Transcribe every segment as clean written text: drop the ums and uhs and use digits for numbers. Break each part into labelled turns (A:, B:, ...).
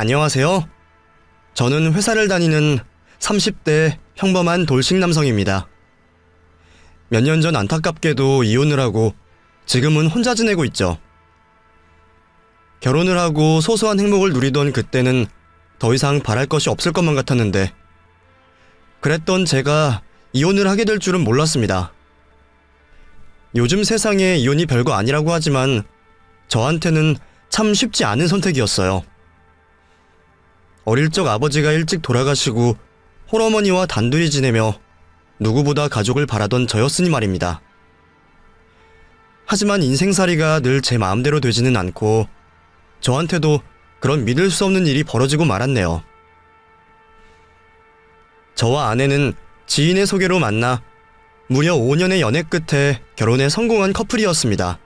A: 안녕하세요. 저는 회사를 다니는 30대 평범한 돌싱 남성입니다. 몇 년 전 안타깝게도 이혼을 하고 지금은 혼자 지내고 있죠. 결혼을 하고 소소한 행복을 누리던 그때는 더 이상 바랄 것이 없을 것만 같았는데 그랬던 제가 이혼을 하게 될 줄은 몰랐습니다. 요즘 세상에 이혼이 별거 아니라고 하지만 저한테는 참 쉽지 않은 선택이었어요. 어릴 적 아버지가 일찍 돌아가시고 홀어머니와 단둘이 지내며 누구보다 가족을 바라던 저였으니 말입니다. 하지만 인생살이가 늘 제 마음대로 되지는 않고 저한테도 그런 믿을 수 없는 일이 벌어지고 말았네요. 저와 아내는 지인의 소개로 만나 무려 5년의 연애 끝에 결혼에 성공한 커플이었습니다.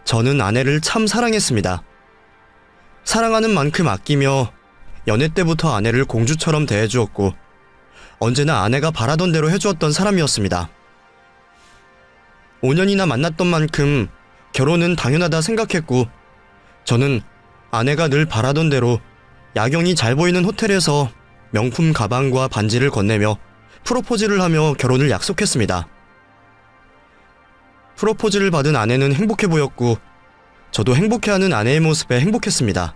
A: 저는 아내를 참 사랑했습니다. 사랑하는 만큼 아끼며 연애 때부터 아내를 공주처럼 대해주었고 언제나 아내가 바라던 대로 해주었던 사람이었습니다. 5년이나 만났던 만큼 결혼은 당연하다 생각했고 저는 아내가 늘 바라던 대로 야경이 잘 보이는 호텔에서 명품 가방과 반지를 건네며 프로포즈를 하며 결혼을 약속했습니다. 프로포즈를 받은 아내는 행복해 보였고 저도 행복해하는 아내의 모습에 행복했습니다.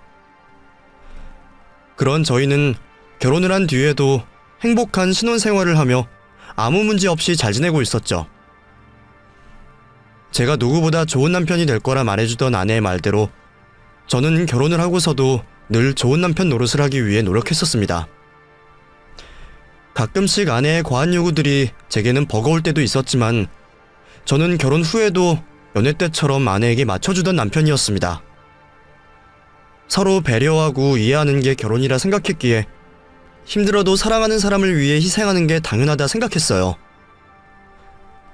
A: 그런 저희는 결혼을 한 뒤에도 행복한 신혼생활을 하며 아무 문제 없이 잘 지내고 있었죠. 제가 누구보다 좋은 남편이 될 거라 말해주던 아내의 말대로 저는 결혼을 하고서도 늘 좋은 남편 노릇을 하기 위해 노력했었습니다. 가끔씩 아내의 과한 요구들이 제게는 버거울 때도 있었지만 저는 결혼 후에도 연애 때처럼 아내에게 맞춰주던 남편이었습니다. 서로 배려하고 이해하는 게 결혼이라 생각했기에 힘들어도 사랑하는 사람을 위해 희생하는 게 당연하다 생각했어요.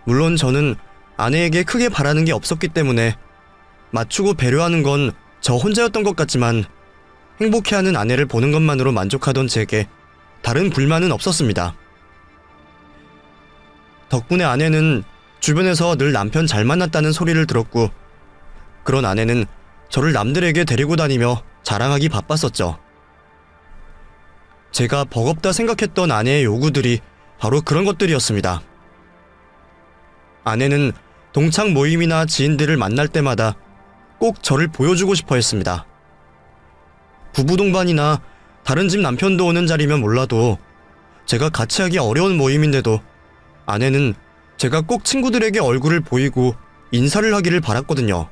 A: 물론 저는 아내에게 크게 바라는 게 없었기 때문에 맞추고 배려하는 건 저 혼자였던 것 같지만 행복해하는 아내를 보는 것만으로 만족하던 제게 다른 불만은 없었습니다. 덕분에 아내는 주변에서 늘 남편 잘 만났다는 소리를 들었고 그런 아내는 저를 남들에게 데리고 다니며 자랑하기 바빴었죠. 제가 버겁다 생각했던 아내의 요구들이 바로 그런 것들이었습니다. 아내는 동창 모임이나 지인들을 만날 때마다 꼭 저를 보여주고 싶어 했습니다. 부부 동반이나 다른 집 남편도 오는 자리면 몰라도 제가 같이 하기 어려운 모임인데도 아내는 제가 꼭 친구들에게 얼굴을 보이고 인사를 하기를 바랐거든요.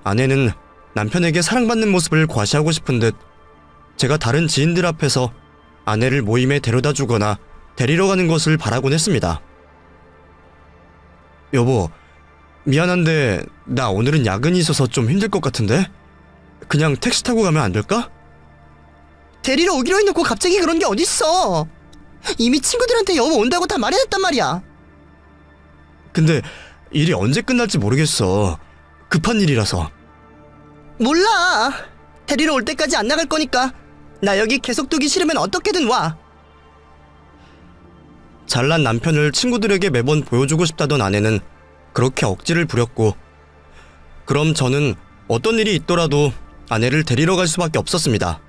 A: 아내는 남편에게 사랑받는 모습을 과시하고 싶은 듯 제가 다른 지인들 앞에서 아내를 모임에 데려다 주거나 데리러 가는 것을 바라곤 했습니다. 여보, 미안한데 나 오늘은 야근이 있어서 좀 힘들 것 같은데? 그냥 택시 타고 가면 안 될까?
B: 데리러 오기로 해놓고 갑자기 그런 게 어딨어. 이미 친구들한테 여보 온다고 다 말해놨단 말이야.
A: 근데 일이 언제 끝날지 모르겠어. 급한 일이라서.
B: 몰라. 데리러 올 때까지 안 나갈 거니까 나 여기 계속 두기 싫으면 어떻게든 와.
A: 잘난 남편을 친구들에게 매번 보여주고 싶다던 아내는 그렇게 억지를 부렸고 그럼 저는 어떤 일이 있더라도 아내를 데리러 갈 수밖에 없었습니다.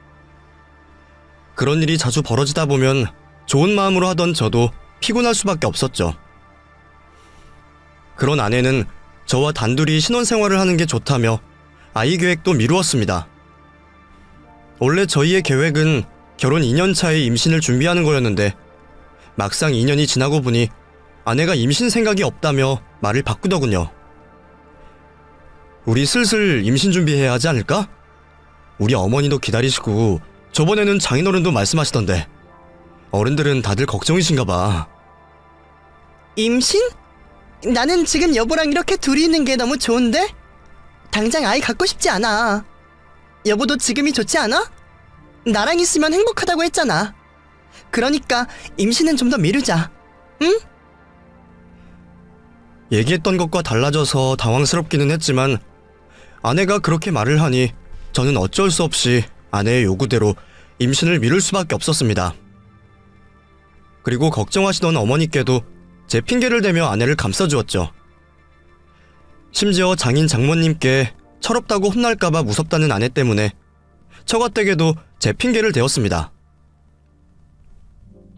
A: 그런 일이 자주 벌어지다 보면 좋은 마음으로 하던 저도 피곤할 수밖에 없었죠. 그런 아내는 저와 단둘이 신혼생활을 하는 게 좋다며 아이 계획도 미루었습니다. 원래 저희의 계획은 결혼 2년 차에 임신을 준비하는 거였는데 막상 2년이 지나고 보니 아내가 임신 생각이 없다며 말을 바꾸더군요. 우리 슬슬 임신 준비해야 하지 않을까? 우리 어머니도 기다리시고 저번에는 장인어른도 말씀하시던데 어른들은 다들 걱정이신가 봐.
B: 임신? 나는 지금 여보랑 이렇게 둘이 있는 게 너무 좋은데? 당장 아이 갖고 싶지 않아. 여보도 지금이 좋지 않아? 나랑 있으면 행복하다고 했잖아. 그러니까 임신은 좀 더 미루자. 응?
A: 얘기했던 것과 달라져서 당황스럽기는 했지만 아내가 그렇게 말을 하니 저는 어쩔 수 없이 아내의 요구대로 임신을 미룰 수밖에 없었습니다. 그리고 걱정하시던 어머니께도 제 핑계를 대며 아내를 감싸주었죠. 심지어 장인 장모님께 철없다고 혼날까봐 무섭다는 아내 때문에 처가댁에도 제 핑계를 대었습니다.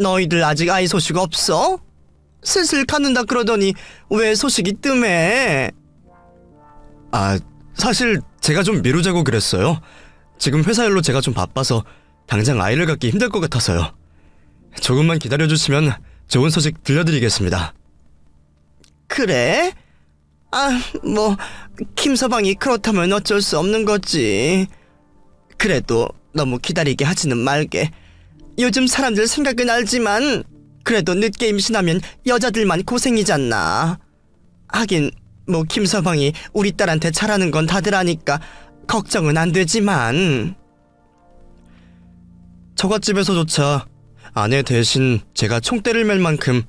B: 너희들 아직 아이 소식 없어? 슬슬 갖는다 그러더니 왜 소식이 뜸해?
A: 아, 사실 제가 좀 미루자고 그랬어요. 지금 회사 일로 제가 좀 바빠서 당장 아이를 갖기 힘들 것 같아서요. 조금만 기다려주시면 좋은 소식 들려드리겠습니다.
B: 그래? 뭐 김서방이 그렇다면 어쩔 수 없는 거지. 그래도 너무 기다리게 하지는 말게. 요즘 사람들 생각은 알지만 그래도 늦게 임신하면 여자들만 고생이잖아. 하긴 뭐 김서방이 우리 딸한테 잘하는 건 다들 아니까 걱정은 안 되지만.
A: 처갓집에서조차 아내 대신 제가 총대를 맬 만큼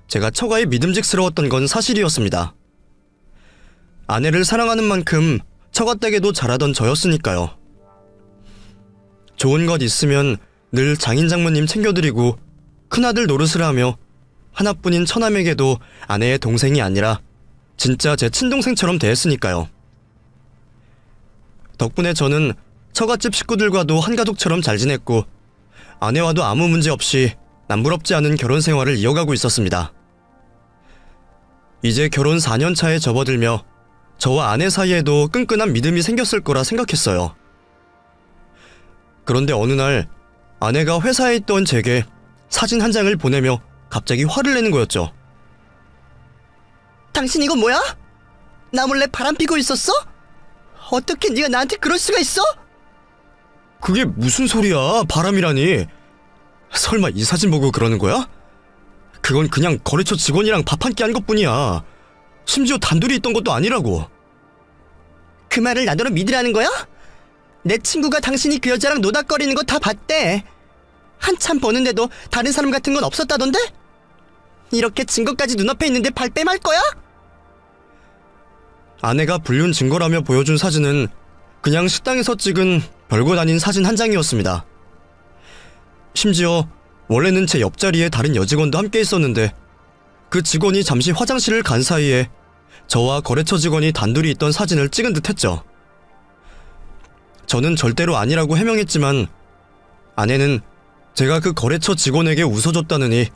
A: 제가 처가에 믿음직스러웠던 건 사실이었습니다. 아내를 사랑하는 만큼 처가댁에도 잘하던 저였으니까요. 좋은 것 있으면 늘 장인장모님 챙겨드리고 큰아들 노릇을 하며 하나뿐인 처남에게도 아내의 동생이 아니라 진짜 제 친동생처럼 대했으니까요. 덕분에 저는 처갓집 식구들과도 한가족처럼 잘 지냈고 아내와도 아무 문제 없이 남부럽지 않은 결혼 생활을 이어가고 있었습니다. 이제 결혼 4년 차에 접어들며 저와 아내 사이에도 끈끈한 믿음이 생겼을 거라 생각했어요. 그런데 어느 날 아내가 회사에 있던 제게 사진 한 장을 보내며 갑자기 화를 내는 거였죠.
B: 당신 이거 뭐야? 나 몰래 바람 피고 있었어? 어떻게 네가 나한테 그럴 수가 있어?
A: 그게 무슨 소리야, 바람이라니. 설마 이 사진 보고 그러는 거야? 그건 그냥 거래처 직원이랑 밥 한 끼 한 것뿐이야. 심지어 단둘이 있던 것도 아니라고.
B: 그 말을 나더러 믿으라는 거야? 내 친구가 당신이 그 여자랑 노닥거리는 거 다 봤대. 한참 보는데도 다른 사람 같은 건 없었다던데? 이렇게 증거까지 눈앞에 있는데 발뺌할 거야?
A: 아내가 불륜 증거라며 보여준 사진은 그냥 식당에서 찍은 별것 아닌 사진 한 장이었습니다. 심지어 원래는 제 옆자리에 다른 여직원도 함께 있었는데 그 직원이 잠시 화장실을 간 사이에 저와 거래처 직원이 단둘이 있던 사진을 찍은 듯 했죠. 저는 절대로 아니라고 해명했지만 아내는 제가 그 거래처 직원에게 웃어줬다느니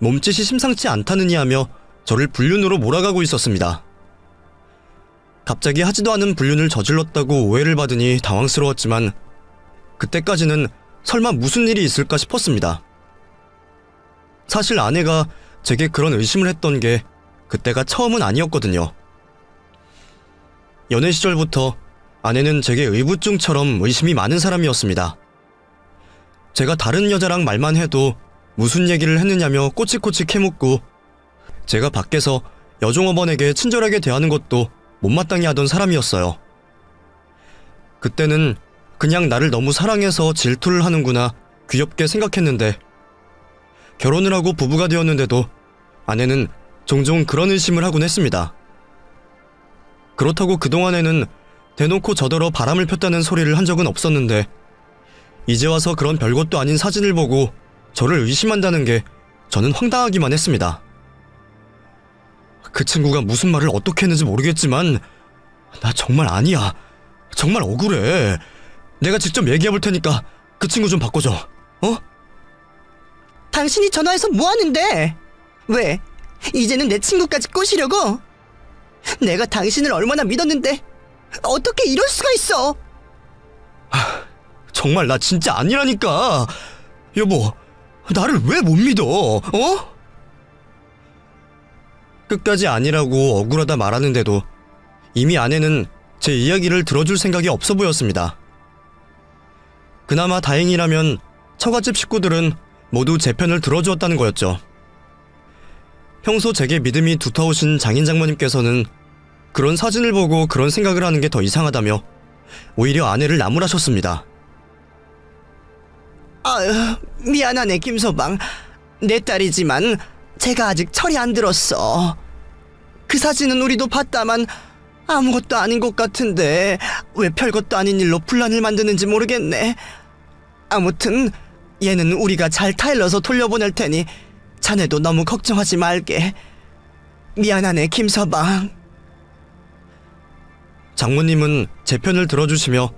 A: 몸짓이 심상치 않다느니 하며 저를 불륜으로 몰아가고 있었습니다. 갑자기 하지도 않은 불륜을 저질렀다고 오해를 받으니 당황스러웠지만 그때까지는 설마 무슨 일이 있을까 싶었습니다. 사실 아내가 제게 그런 의심을 했던 게 그때가 처음은 아니었거든요. 연애 시절부터 아내는 제게 의붓중처럼 의심이 많은 사람이었습니다. 제가 다른 여자랑 말만 해도 무슨 얘기를 했느냐며 꼬치꼬치 캐묻고 제가 밖에서 여종업원에게 친절하게 대하는 것도 못마땅해 하던 사람이었어요. 그때는 그냥 나를 너무 사랑해서 질투를 하는구나 귀엽게 생각했는데 결혼을 하고 부부가 되었는데도 아내는 종종 그런 의심을 하곤 했습니다. 그렇다고 그동안에는 대놓고 저더러 바람을 폈다는 소리를 한 적은 없었는데 이제 와서 그런 별것도 아닌 사진을 보고 저를 의심한다는 게 저는 황당하기만 했습니다. 그 친구가 무슨 말을 어떻게 했는지 모르겠지만 나 정말 아니야. 정말 억울해. 내가 직접 얘기해볼 테니까 그 친구 좀 바꿔줘. 어?
B: 당신이 전화해서 뭐 하는데? 왜? 이제는 내 친구까지 꼬시려고? 내가 당신을 얼마나 믿었는데 어떻게 이럴 수가 있어?
A: 정말 나 진짜 아니라니까. 여보, 나를 왜 못 믿어? 어? 끝까지 아니라고 억울하다 말하는데도 이미 아내는 제 이야기를 들어줄 생각이 없어 보였습니다. 그나마 다행이라면 처갓집 식구들은 모두 제 편을 들어주었다는 거였죠. 평소 제게 믿음이 두터우신 장인장모님께서는 그런 사진을 보고 그런 생각을 하는 게 더 이상하다며 오히려 아내를 나무라셨습니다.
B: 아유, 미안하네 김서방. 내 딸이지만 제가 아직 철이 안 들었어. 그 사진은 우리도 봤다만 아무것도 아닌 것 같은데 왜 별것도 아닌 일로 분란을 만드는지 모르겠네. 아무튼 얘는 우리가 잘 타일러서 돌려보낼 테니 자네도 너무 걱정하지 말게. 미안하네 김서방.
A: 장모님은 제 편을 들어주시며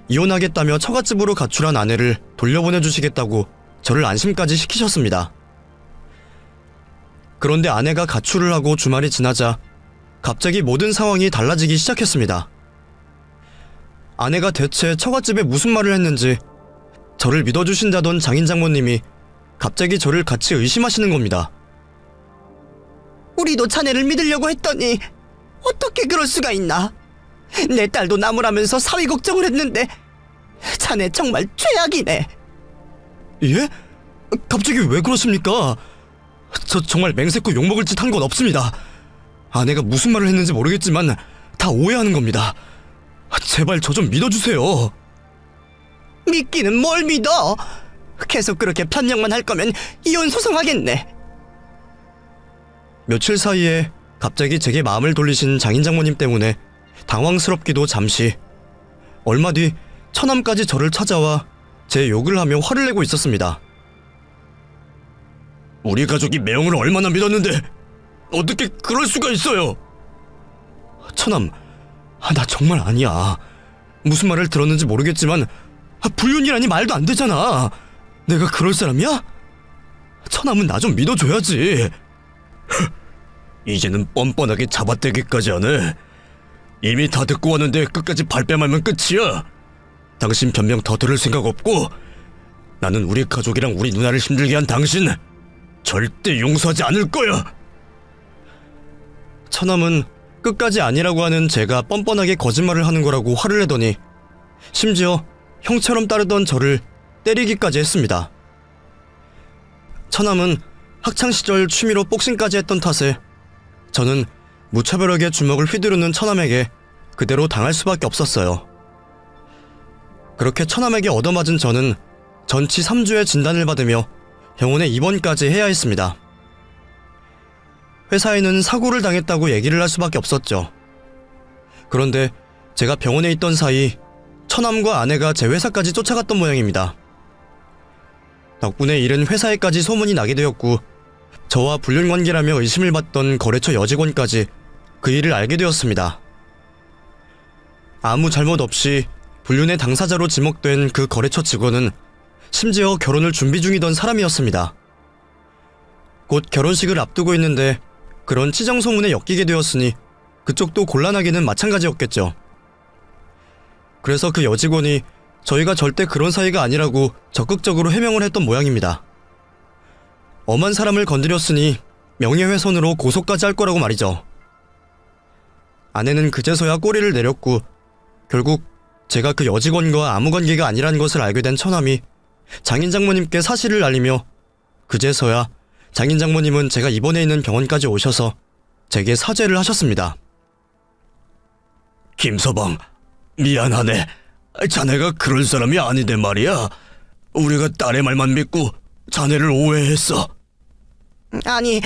A: 이혼하겠다며 처갓집으로 가출한 아내를 돌려보내주시겠다고 저를 안심까지 시키셨습니다. 그런데 아내가 가출을 하고 주말이 지나자 갑자기 모든 상황이 달라지기 시작했습니다. 아내가 대체 처갓집에 무슨 말을 했는지 저를 믿어주신다던 장인 장모님이 갑자기 저를 같이 의심하시는 겁니다.
B: 우리도 자네를 믿으려고 했더니 어떻게 그럴 수가 있나? 내 딸도 나무라면서 사위 걱정을 했는데 자네 정말 최악이네.
A: 예? 갑자기 왜 그러십니까? 저 정말 맹세코 욕먹을 짓 한 건 없습니다. 아내가 무슨 말을 했는지 모르겠지만 다 오해하는 겁니다. 제발 저 좀 믿어주세요.
B: 믿기는 뭘 믿어? 계속 그렇게 편령만 할 거면 이혼 소송하겠네.
A: 며칠 사이에 갑자기 제게 마음을 돌리신 장인 장모님 때문에 당황스럽기도 잠시, 얼마 뒤 처남까지 저를 찾아와 제 욕을 하며 화를 내고 있었습니다. 우리 가족이 매형을 얼마나 믿었는데 어떻게 그럴 수가 있어요? 처남, 나 정말 아니야. 무슨 말을 들었는지 모르겠지만 불륜이라니 말도 안 되잖아. 내가 그럴 사람이야? 처남은 나 좀 믿어줘야지. 이제는 뻔뻔하게 잡아떼기까지 하네. 이미 다 듣고 왔는데 끝까지 발뺌하면 끝이야. 당신 변명 더 들을 생각 없고 나는 우리 가족이랑 우리 누나를 힘들게 한 당신 절대 용서하지 않을 거야. 처남은 끝까지 아니라고 하는 제가 뻔뻔하게 거짓말을 하는 거라고 화를 내더니 심지어 형처럼 따르던 저를 때리기까지 했습니다. 처남은 학창시절 취미로 복싱까지 했던 탓에 저는 무차별하게 주먹을 휘두르는 처남에게 그대로 당할 수밖에 없었어요. 그렇게 처남에게 얻어맞은 저는 전치 3주의 진단을 받으며 병원에 입원까지 해야 했습니다. 회사에는 사고를 당했다고 얘기를 할 수밖에 없었죠. 그런데 제가 병원에 있던 사이 처남과 아내가 제 회사까지 쫓아갔던 모양입니다. 덕분에 일은 회사에까지 소문이 나게 되었고 저와 불륜관계라며 의심을 받던 거래처 여직원까지 그 일을 알게 되었습니다. 아무 잘못 없이 불륜의 당사자로 지목된 그 거래처 직원은 심지어 결혼을 준비 중이던 사람이었습니다. 곧 결혼식을 앞두고 있는데 그런 치정소문에 엮이게 되었으니 그쪽도 곤란하기는 마찬가지였겠죠. 그래서 그 여직원이 저희가 절대 그런 사이가 아니라고 적극적으로 해명을 했던 모양입니다. 엄한 사람을 건드렸으니 명예훼손으로 고소까지 할 거라고 말이죠. 아내는 그제서야 꼬리를 내렸고 결국 제가 그 여직원과 아무 관계가 아니라는 것을 알게 된 처남이 장인 장모님께 사실을 알리며 그제서야 장인 장모님은 제가 입원해 있는 병원까지 오셔서 제게 사죄를 하셨습니다. 김서방, 미안하네. 자네가 그럴 사람이 아닌데 말이야. 우리가 딸의 말만 믿고 자네를 오해했어.
B: 아니,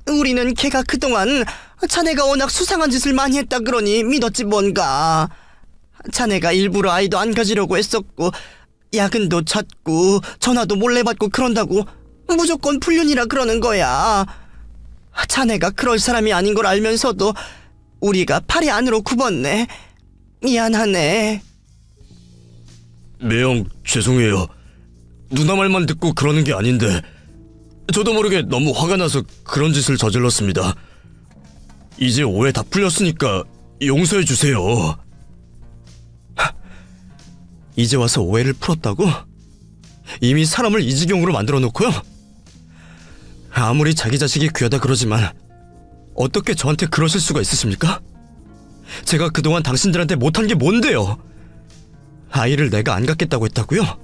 B: 우리는 걔가 그동안 자네가 워낙 수상한 짓을 많이 했다 그러니 믿었지 뭔가. 자네가 일부러 아이도 안 가지려고 했었고 야근도 찾고 전화도 몰래 받고 그런다고 무조건 불륜이라 그러는 거야. 자네가 그럴 사람이 아닌 걸 알면서도 우리가 팔이 안으로 굽었네. 미안하네.
A: 매형, 죄송해요. 누나 말만 듣고 그러는 게 아닌데 저도 모르게 너무 화가 나서 그런 짓을 저질렀습니다. 이제 오해 다 풀렸으니까 용서해 주세요. 이제 와서 오해를 풀었다고? 이미 사람을 이 지경으로 만들어 놓고요? 아무리 자기 자식이 귀하다 그러지만 어떻게 저한테 그러실 수가 있으십니까? 제가 그동안 당신들한테 못한 게 뭔데요? 아이를 내가 안 갖겠다고 했다고요?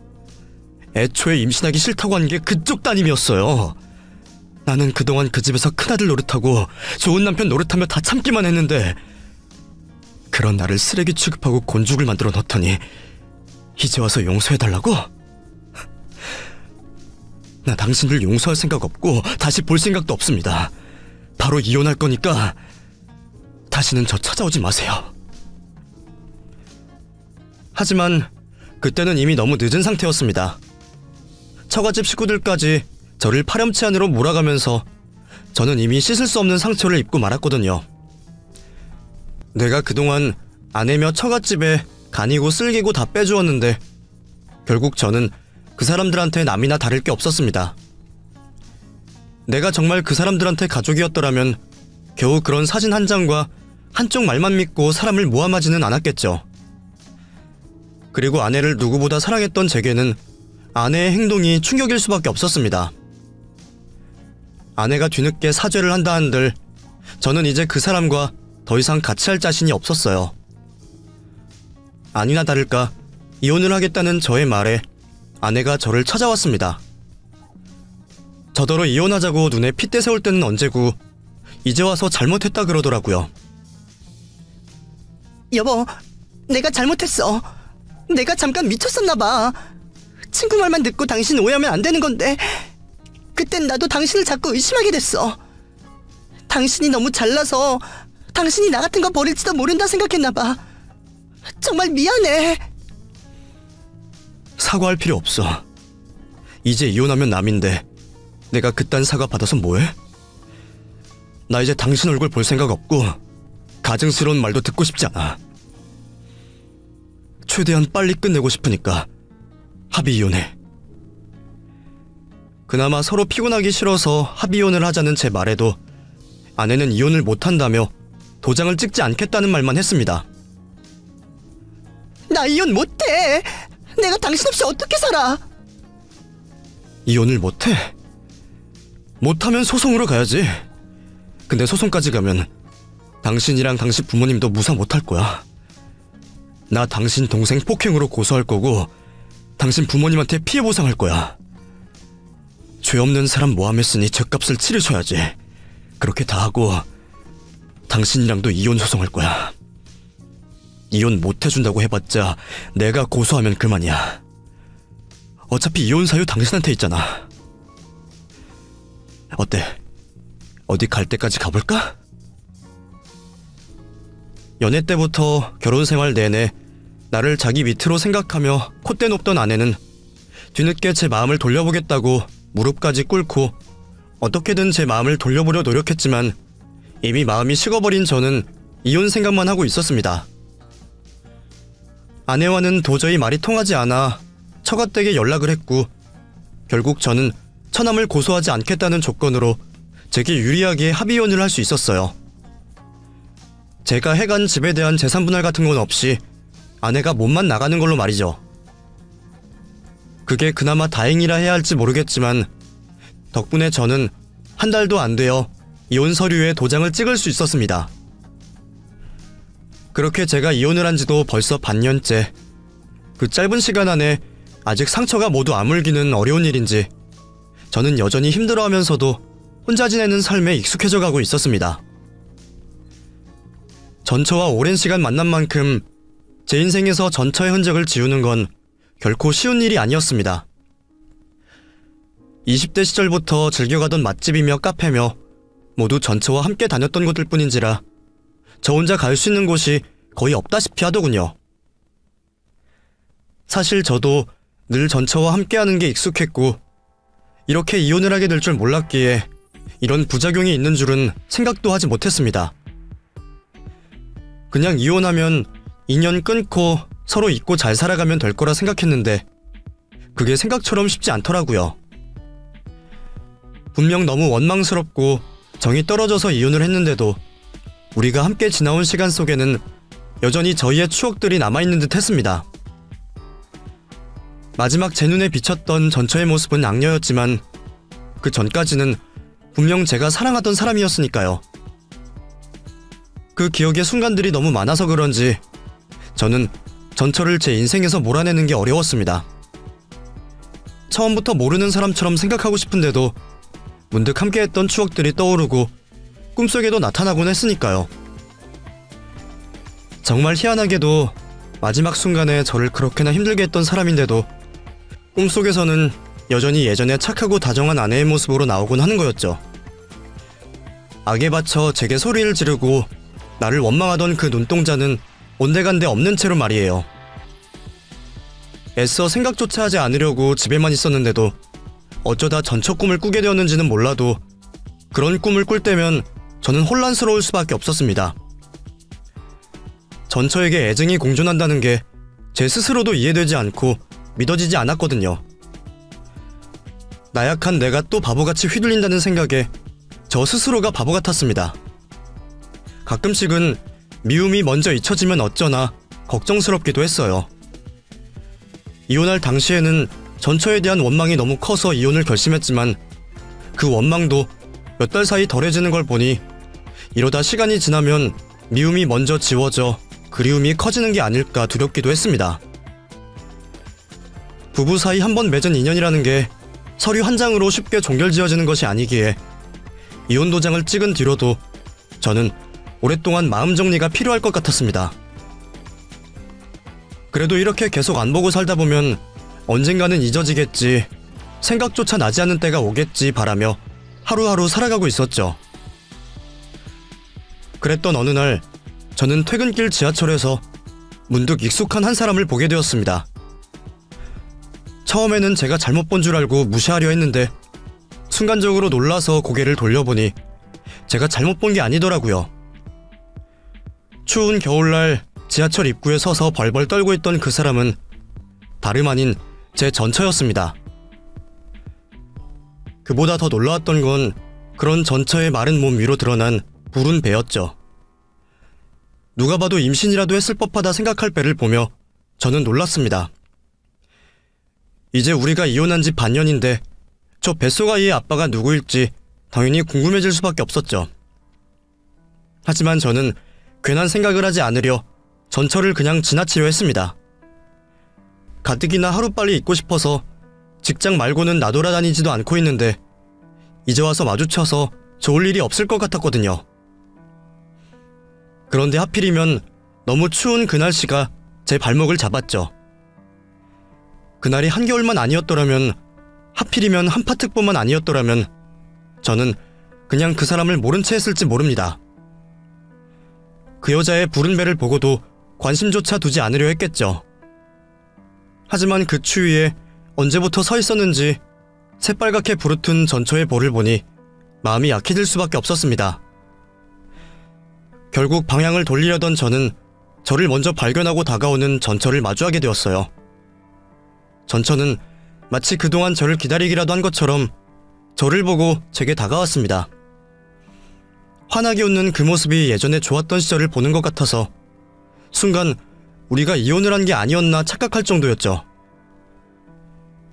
A: 애초에 임신하기 싫다고 한 게 그쪽 따님이었어요. 나는 그동안 그 집에서 큰아들 노릇하고 좋은 남편 노릇하며 다 참기만 했는데 그런 나를 쓰레기 취급하고 곤죽을 만들어 놓더니 이제 와서 용서해달라고? 나 당신들 용서할 생각 없고 다시 볼 생각도 없습니다. 바로 이혼할 거니까 다시는 저 찾아오지 마세요. 하지만 그때는 이미 너무 늦은 상태였습니다. 처갓집 식구들까지 저를 파렴치 안으로 몰아가면서 저는 이미 씻을 수 없는 상처를 입고 말았거든요. 내가 그동안 아내며 처갓집에 간이고 쓸기고 다 빼주었는데 결국 저는 그 사람들한테 남이나 다를 게 없었습니다. 내가 정말 그 사람들한테 가족이었더라면 겨우 그런 사진 한 장과 한쪽 말만 믿고 사람을 모함하지는 않았겠죠. 그리고 아내를 누구보다 사랑했던 제게는 아내의 행동이 충격일 수밖에 없었습니다. 아내가 뒤늦게 사죄를 한다 한들 저는 이제 그 사람과 더 이상 같이 할 자신이 없었어요. 아니나 다를까 이혼을 하겠다는 저의 말에 아내가 저를 찾아왔습니다. 저더러 이혼하자고 눈에 핏대 세울 때는 언제고 이제 와서 잘못했다 그러더라고요.
B: 여보, 내가 잘못했어. 내가 잠깐 미쳤었나봐. 친구 말만 듣고 당신 오해하면 안 되는 건데 그땐 나도 당신을 자꾸 의심하게 됐어. 당신이 너무 잘나서 당신이 나 같은 거 버릴지도 모른다 생각했나봐. 정말 미안해.
A: 사과할 필요 없어. 이제 이혼하면 남인데 내가 그딴 사과 받아서 뭐해? 나 이제 당신 얼굴 볼 생각 없고 가증스러운 말도 듣고 싶지 않아. 최대한 빨리 끝내고 싶으니까 합의 이혼해. 그나마 서로 피곤하기 싫어서 합의 이혼을 하자는 제 말에도 아내는 이혼을 못한다며 도장을 찍지 않겠다는 말만 했습니다.
B: 나 이혼 못해. 내가 당신 없이 어떻게 살아?
A: 이혼을 못해? 못하면 소송으로 가야지. 근데 소송까지 가면 당신이랑 당신 부모님도 무사 못할 거야. 나 당신 동생 폭행으로 고소할 거고 당신 부모님한테 피해 보상할 거야. 죄 없는 사람 모함했으니 죗값을 치르셔야지. 그렇게 다 하고 당신이랑도 이혼 소송할 거야. 이혼 못 해준다고 해봤자 내가 고소하면 그만이야. 어차피 이혼 사유 당신한테 있잖아. 어때? 어디 갈 때까지 가볼까? 연애 때부터 결혼 생활 내내 나를 자기 밑으로 생각하며 콧대 높던 아내는 뒤늦게 제 마음을 돌려보겠다고 무릎까지 꿇고 어떻게든 제 마음을 돌려보려 노력했지만 이미 마음이 식어버린 저는 이혼 생각만 하고 있었습니다. 아내와는 도저히 말이 통하지 않아 처갓댁에 연락을 했고 결국 저는 처남을 고소하지 않겠다는 조건으로 제게 유리하게 합의 이혼을 할 수 있었어요. 제가 해간 집에 대한 재산 분할 같은 건 없이 아내가 몸만 나가는 걸로 말이죠. 그게 그나마 다행이라 해야 할지 모르겠지만 덕분에 저는 한 달도 안 되어 이혼 서류에 도장을 찍을 수 있었습니다. 그렇게 제가 이혼을 한 지도 벌써 반년째. 그 짧은 시간 안에 아직 상처가 모두 아물기는 어려운 일인지 저는 여전히 힘들어하면서도 혼자 지내는 삶에 익숙해져 가고 있었습니다. 전처와 오랜 시간 만난 만큼 제 인생에서 전처의 흔적을 지우는 건 결코 쉬운 일이 아니었습니다. 20대 시절부터 즐겨가던 맛집이며 카페며 모두 전처와 함께 다녔던 곳들 뿐인지라 저 혼자 갈 수 있는 곳이 거의 없다시피 하더군요. 사실 저도 늘 전처와 함께하는 게 익숙했고 이렇게 이혼을 하게 될 줄 몰랐기에 이런 부작용이 있는 줄은 생각도 하지 못했습니다. 그냥 이혼하면 인연 끊고 서로 잊고 잘 살아가면 될 거라 생각했는데 그게 생각처럼 쉽지 않더라고요. 분명 너무 원망스럽고 정이 떨어져서 이혼을 했는데도 우리가 함께 지나온 시간 속에는 여전히 저희의 추억들이 남아있는 듯 했습니다. 마지막 제 눈에 비쳤던 전처의 모습은 악녀였지만 그 전까지는 분명 제가 사랑하던 사람이었으니까요. 그 기억의 순간들이 너무 많아서 그런지 저는 전처를 제 인생에서 몰아내는 게 어려웠습니다. 처음부터 모르는 사람처럼 생각하고 싶은데도 문득 함께했던 추억들이 떠오르고 꿈속에도 나타나곤 했으니까요. 정말 희한하게도 마지막 순간에 저를 그렇게나 힘들게 했던 사람인데도 꿈속에서는 여전히 예전에 착하고 다정한 아내의 모습으로 나오곤 하는 거였죠. 악에 받쳐 제게 소리를 지르고 나를 원망하던 그 눈동자는 온데간데 없는 채로 말이에요. 애써 생각조차 하지 않으려고 집에만 있었는데도 어쩌다 전처 꿈을 꾸게 되었는지는 몰라도 그런 꿈을 꿀 때면 저는 혼란스러울 수밖에 없었습니다. 전처에게 애증이 공존한다는 게 제 스스로도 이해되지 않고 믿어지지 않았거든요. 나약한 내가 또 바보같이 휘둘린다는 생각에 저 스스로가 바보 같았습니다. 가끔씩은 미움이 먼저 잊혀지면 어쩌나 걱정스럽기도 했어요. 이혼할 당시에는 전처에 대한 원망이 너무 커서 이혼을 결심했지만 그 원망도 몇 달 사이 덜해지는 걸 보니 이러다 시간이 지나면 미움이 먼저 지워져 그리움이 커지는 게 아닐까 두렵기도 했습니다. 부부 사이 한 번 맺은 인연이라는 게 서류 한 장으로 쉽게 종결지어지는 것이 아니기에 이혼 도장을 찍은 뒤로도 저는 오랫동안 마음 정리가 필요할 것 같았습니다. 그래도 이렇게 계속 안 보고 살다 보면 언젠가는 잊어지겠지, 생각조차 나지 않는 때가 오겠지 바라며 하루하루 살아가고 있었죠. 그랬던 어느 날 저는 퇴근길 지하철에서 문득 익숙한 한 사람을 보게 되었습니다. 처음에는 제가 잘못 본 줄 알고 무시하려 했는데 순간적으로 놀라서 고개를 돌려보니 제가 잘못 본 게 아니더라고요. 추운 겨울날 지하철 입구에 서서 벌벌 떨고 있던 그 사람은 다름 아닌 제 전처였습니다. 그보다 더 놀라웠던 건 그런 전처의 마른 몸 위로 드러난 부른 배였죠. 누가 봐도 임신이라도 했을 법하다 생각할 배를 보며 저는 놀랐습니다. 이제 우리가 이혼한 지 반년인데 저 뱃속 아이의 아빠가 누구일지 당연히 궁금해질 수밖에 없었죠. 하지만 저는 괜한 생각을 하지 않으려 전처를 그냥 지나치려 했습니다. 가뜩이나 하루빨리 잊고 싶어서 직장 말고는 나돌아다니지도 않고 있는데 이제 와서 마주쳐서 좋을 일이 없을 것 같았거든요. 그런데 하필이면 너무 추운 그 날씨가 제 발목을 잡았죠. 그날이 한겨울만 아니었더라면, 하필이면 한파특보만 아니었더라면 저는 그냥 그 사람을 모른 채 했을지 모릅니다. 그 여자의 부른 배를 보고도 관심조차 두지 않으려 했겠죠. 하지만 그 추위에 언제부터 서 있었는지 새빨갛게 부르튼 전처의 볼을 보니 마음이 약해질 수밖에 없었습니다. 결국 방향을 돌리려던 저는 저를 먼저 발견하고 다가오는 전처를 마주하게 되었어요. 전처는 마치 그동안 저를 기다리기라도 한 것처럼 저를 보고 제게 다가왔습니다. 환하게 웃는 그 모습이 예전에 좋았던 시절을 보는 것 같아서 순간 우리가 이혼을 한 게 아니었나 착각할 정도였죠.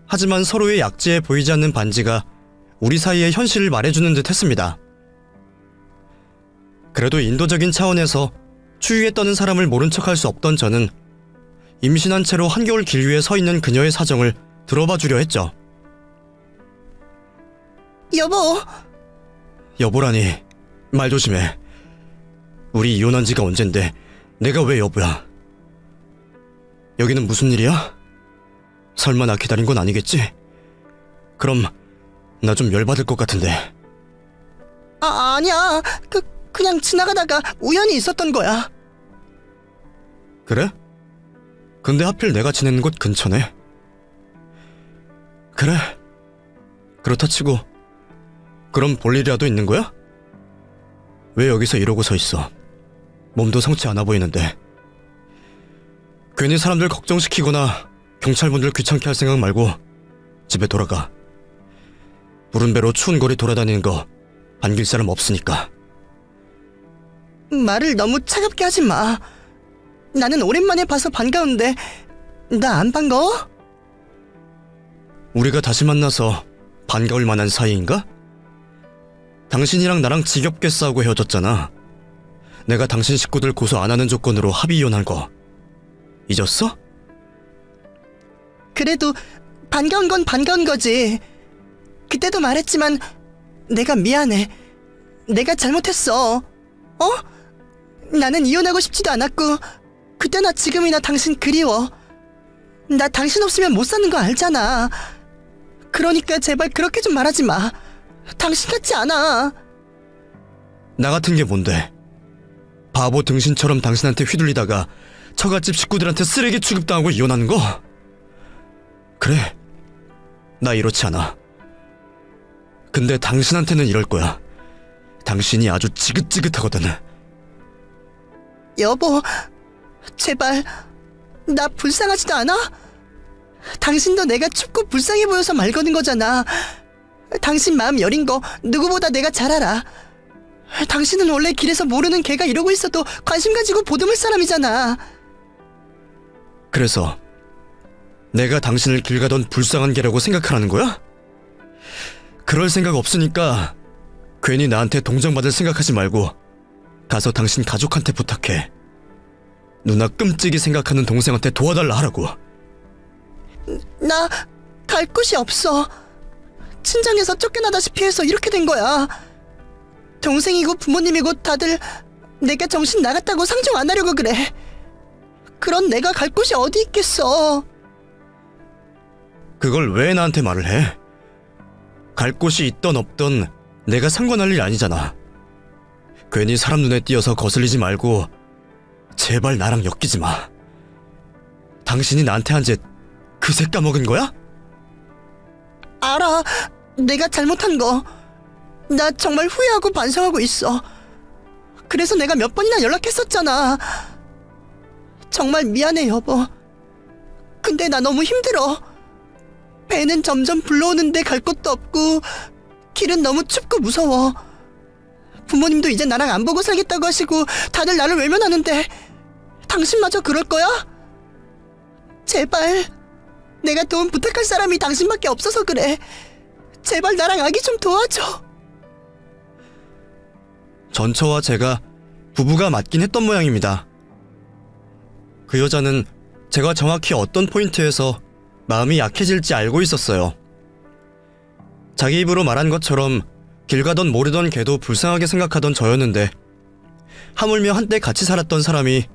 A: 하지만 서로의 약지에 보이지 않는 반지가 우리 사이의 현실을 말해주는 듯 했습니다. 그래도 인도적인 차원에서 추위에 떠는 사람을 모른 척할 수 없던 저는 임신한 채로 한겨울 길 위에 서 있는 그녀의 사정을 들어봐 주려 했죠.
B: 여보,
A: 여보라니, 말 조심해. 우리 이혼한 지가 언젠데 내가 왜 여보야? 여기는 무슨 일이야? 설마 나 기다린 건 아니겠지? 그럼 나 좀 열받을 것 같은데.
B: 아니야. 그냥 지나가다가 우연히 있었던 거야.
A: 그래? 근데 하필 내가 지내는 곳 근처네. 그래, 그렇다 치고 그럼 볼 일이라도 있는 거야? 왜 여기서 이러고 서 있어? 몸도 성치 않아 보이는데. 괜히 사람들 걱정시키거나 경찰분들 귀찮게 할 생각 말고 집에 돌아가. 부른 배로 추운 거리 돌아다니는 거 반길 사람 없으니까.
B: 말을 너무 차갑게 하지 마. 나는 오랜만에 봐서 반가운데 나 안 반가워?
A: 우리가 다시 만나서 반가울 만한 사이인가? 당신이랑 나랑 지겹게 싸우고 헤어졌잖아. 내가 당신 식구들 고소 안 하는 조건으로 합의 이혼한 거 잊었어?
B: 그래도 반가운 건 반가운 거지. 그때도 말했지만 내가 미안해. 내가 잘못했어. 나는 이혼하고 싶지도 않았고 그때나 지금이나 당신 그리워. 나 당신 없으면 못 사는 거 알잖아. 그러니까 제발 그렇게 좀 말하지 마. 당신 같지 않아.
A: 나 같은 게 뭔데? 바보 등신처럼 당신한테 휘둘리다가 처갓집 식구들한테 쓰레기 취급당하고 이혼하는 거? 그래, 나 이렇지 않아. 근데 당신한테는 이럴 거야. 당신이 아주 지긋지긋하거든.
B: 여보, 제발, 나 불쌍하지도 않아? 당신도 내가 춥고 불쌍해 보여서 말 거는 거잖아. 당신 마음 여린 거 누구보다 내가 잘 알아. 당신은 원래 길에서 모르는 개가 이러고 있어도 관심 가지고 보듬을 사람이잖아.
A: 그래서 내가 당신을 길 가던 불쌍한 개라고 생각하라는 거야? 그럴 생각 없으니까 괜히 나한테 동정받을 생각하지 말고 가서 당신 가족한테 부탁해. 누나 끔찍이 생각하는 동생한테 도와달라 하라고.
B: 나 갈 곳이 없어. 친정에서 쫓겨나다시피 해서 이렇게 된 거야. 동생이고 부모님이고 다들 내가 정신 나갔다고 상종 안 하려고 그래. 그런 내가 갈 곳이 어디 있겠어.
A: 그걸 왜 나한테 말을 해? 갈 곳이 있던 없던 내가 상관할 일 아니잖아. 괜히 사람 눈에 띄어서 거슬리지 말고 제발 나랑 엮이지 마. 당신이 나한테 한 짓 그새 까먹은 거야?
B: 알아. 내가 잘못한 거. 나 정말 후회하고 반성하고 있어. 그래서 내가 몇 번이나 연락했었잖아. 정말 미안해, 여보. 근데 나 너무 힘들어. 배는 점점 불러오는데 갈 곳도 없고 길은 너무 춥고 무서워. 부모님도 이제 나랑 안 보고 살겠다고 하시고 다들 나를 외면하는데 당신마저 그럴 거야? 제발. 내가 도움 부탁할 사람이 당신밖에 없어서 그래. 제발 나랑 아기 좀 도와줘.
A: 전처와 제가 부부가 맞긴 했던 모양입니다. 그 여자는 제가 정확히 어떤 포인트에서 마음이 약해질지 알고 있었어요. 자기 입으로 말한 것처럼 길 가던 모르던 걔도 불쌍하게 생각하던 저였는데 하물며 한때 같이 살았던 사람이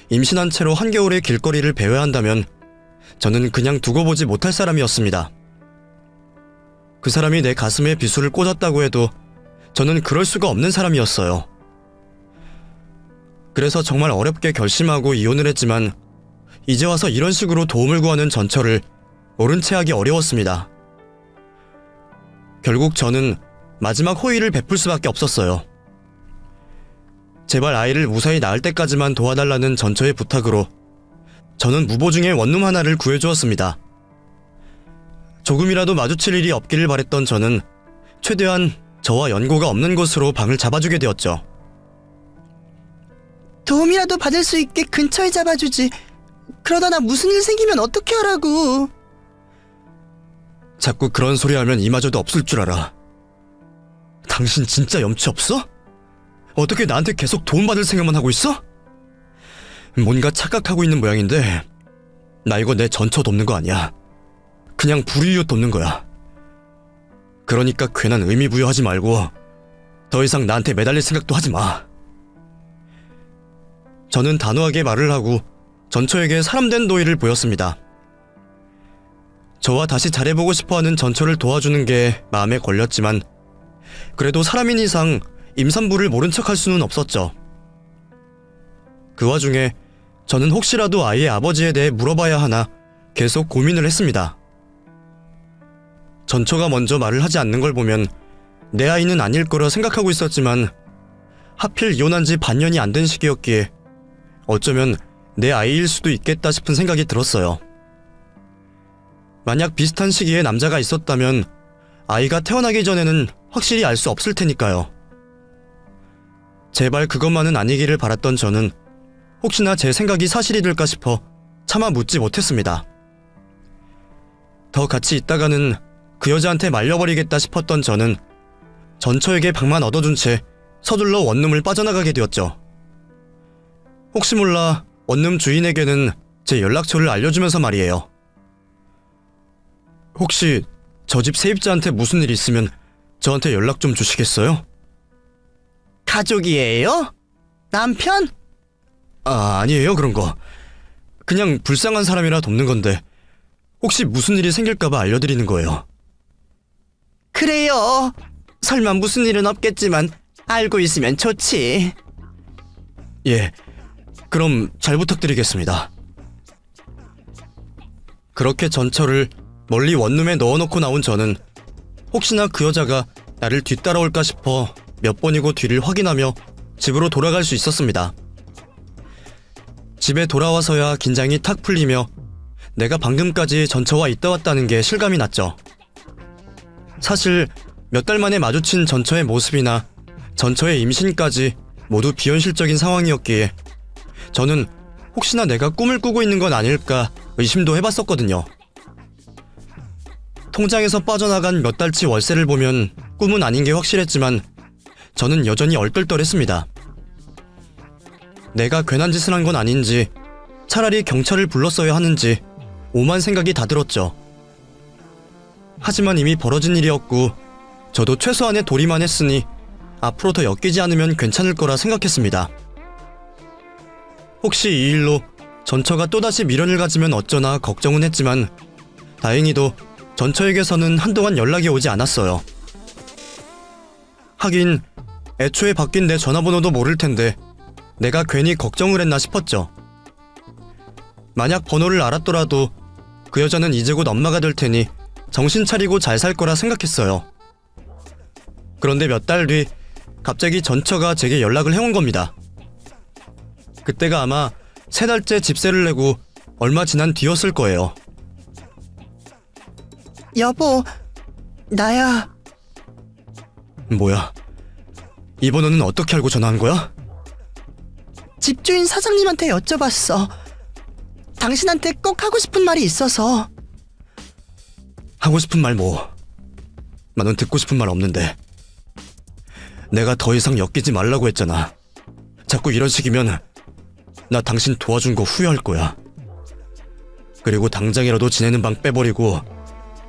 A: 임신한 채로 한겨울에 길거리를 배회한다면 저는 그냥 두고 보지 못할 사람이었습니다. 그 사람이 내 가슴에 비수를 꽂았다고 해도 저는 그럴 수가 없는 사람이었어요. 그래서 정말 어렵게 결심하고 이혼을 했지만 이제 와서 이런 식으로 도움을 구하는 전처를 모른 채 하기 어려웠습니다. 결국 저는 마지막 호의를 베풀 수밖에 없었어요. 제발 아이를 무사히 낳을 때까지만 도와달라는 전처의 부탁으로 저는 무보증의 원룸 하나를 구해주었습니다. 조금이라도 마주칠 일이 없기를 바랬던 저는 최대한 저와 연고가 없는 곳으로 방을 잡아주게 되었죠.
B: 도움이라도 받을 수 있게 근처에 잡아주지. 그러다 나 무슨 일 생기면 어떻게 하라고.
A: 자꾸 그런 소리 하면 이마저도 없을 줄 알아. 당신 진짜 염치 없어? 어떻게 나한테 계속 도움받을 생각만 하고 있어? 뭔가 착각하고 있는 모양인데 나 이거 내 전처 돕는 거 아니야. 그냥 불이웃 돕는 거야. 그러니까 괜한 의미 부여하지 말고 더 이상 나한테 매달릴 생각도 하지 마. 저는 단호하게 말을 하고 전처에게 사람된 도의를 보였습니다. 저와 다시 잘해보고 싶어하는 전처를 도와주는 게 마음에 걸렸지만 그래도 사람인 이상 임산부를 모른 척할 수는 없었죠. 그 와중에 저는 혹시라도 아이의 아버지에 대해 물어봐야 하나 계속 고민을 했습니다. 전처가 먼저 말을 하지 않는 걸 보면 내 아이는 아닐 거라 생각하고 있었지만 하필 이혼한 지 반년이 안 된 시기였기에 어쩌면 내 아이일 수도 있겠다 싶은 생각이 들었어요. 만약 비슷한 시기에 남자가 있었다면 아이가 태어나기 전에는 확실히 알 수 없을 테니까요. 제발 그것만은 아니기를 바랐던 저는 혹시나 제 생각이 사실이 될까 싶어 차마 묻지 못했습니다. 더 같이 있다가는 그 여자한테 말려버리겠다 싶었던 저는 전처에게 방만 얻어준 채 서둘러 원룸을 빠져나가게 되었죠. 혹시 몰라 원룸 주인에게는 제 연락처를 알려주면서 말이에요. 혹시 저 집 세입자한테 무슨 일 있으면 저한테 연락 좀 주시겠어요?
B: 가족이에요? 남편?
A: 아니에요 그런 거. 그냥 불쌍한 사람이라 돕는 건데 혹시 무슨 일이 생길까봐 알려드리는 거예요.
B: 그래요. 설마 무슨 일은 없겠지만 알고 있으면 좋지.
A: 예, 그럼 잘 부탁드리겠습니다. 그렇게 전처를 멀리 원룸에 넣어놓고 나온 저는 혹시나 그 여자가 나를 뒤따라올까 싶어 몇 번이고 뒤를 확인하며 집으로 돌아갈 수 있었습니다. 집에 돌아와서야 긴장이 탁 풀리며 내가 방금까지 전처와 있다 왔다는 게 실감이 났죠. 사실 몇 달 만에 마주친 전처의 모습이나 전처의 임신까지 모두 비현실적인 상황이었기에 저는 혹시나 내가 꿈을 꾸고 있는 건 아닐까 의심도 해봤었거든요. 통장에서 빠져나간 몇 달치 월세를 보면 꿈은 아닌 게 확실했지만 저는 여전히 얼떨떨했습니다. 내가 괜한 짓을 한 건 아닌지, 차라리 경찰을 불렀어야 하는지 오만 생각이 다 들었죠. 하지만 이미 벌어진 일이었고 저도 최소한의 도리만 했으니 앞으로 더 엮이지 않으면 괜찮을 거라 생각했습니다. 혹시 이 일로 전처가 또다시 미련을 가지면 어쩌나 걱정은 했지만 다행히도 전처에게서는 한동안 연락이 오지 않았어요. 하긴 애초에 바뀐 내 전화번호도 모를 텐데 내가 괜히 걱정을 했나 싶었죠. 만약 번호를 알았더라도 그 여자는 이제 곧 엄마가 될 테니 정신 차리고 잘 살 거라 생각했어요. 그런데 몇 달 뒤 갑자기 전처가 제게 연락을 해온 겁니다. 그때가 아마 3달째 집세를 내고 얼마 지난 뒤였을 거예요.
B: 여보, 나야.
A: 뭐야? 이 번호는 어떻게 알고 전화한 거야?
B: 집주인 사장님한테 여쭤봤어. 당신한테 꼭 하고 싶은 말이 있어서.
A: 하고 싶은 말 뭐? 나는 듣고 싶은 말 없는데. 내가 더 이상 엮이지 말라고 했잖아. 자꾸 이런 식이면 나 당신 도와준 거 후회할 거야. 그리고 당장이라도 지내는 방 빼버리고